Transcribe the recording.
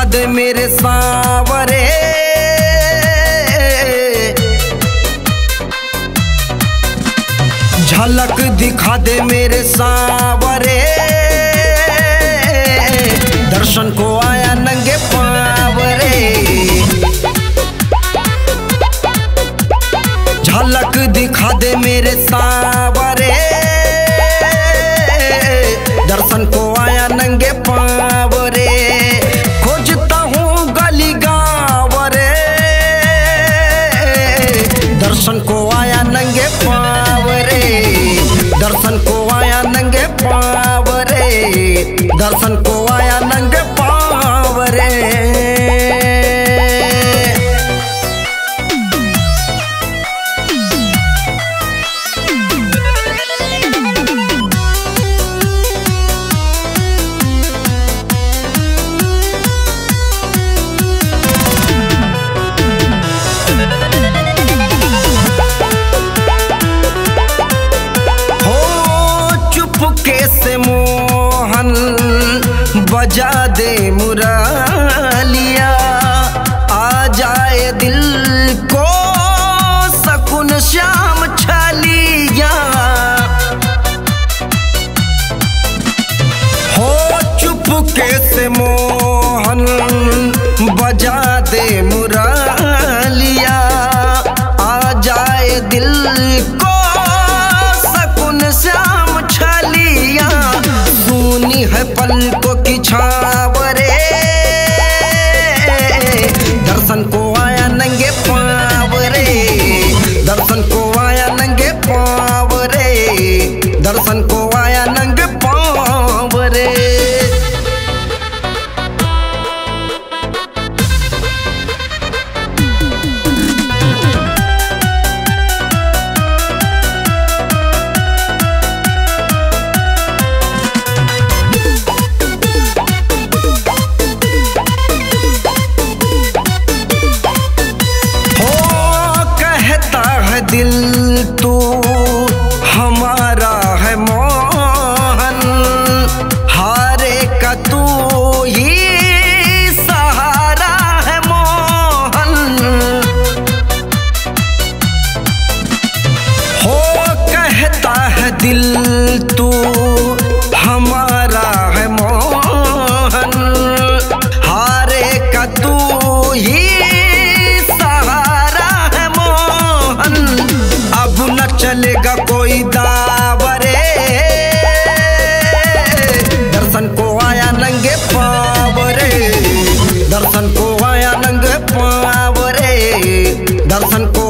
दे मेरे सांवरे, झलक दिखा दे मेरे सांवरे, दर्शन को आया नंगे पाँव रे। झलक दिखा दे मेरे सांवरे, दर्शन को आया नंगे पाँव रे। खोजता हूँ गली गाँव रे, दर्शन को आया नंगे पाँव रे, दर्शन को आया नंगे पाँव रे, दर्शन को आया नंगे पाँव रे। से मोहन बजा दे मुरलिया, आ जाए दिल को सुकून श्याम छलिया। हो चुपके से मोहन बजा दे मुरलिया, आ जाए दिल को सुकून श्याम छलिया। सुनी है पलकों की छाव रे, दर्शन को आया नंगे पाँव रे, दर्शन को आया नंगे पाँव रे, दर्शन को आया नंगे पाँव रे। दिल तू हमारा है मोहन, हारे का तू ही सहारा है मोहन। हो कहता है दिल तू हमारा है मोहन, हारे का तू ही चलेगा कोई दावरे, दर्शन को आया नंगे पाँव रे, दर्शन को आया नंगे पाँव रे, दर्शन को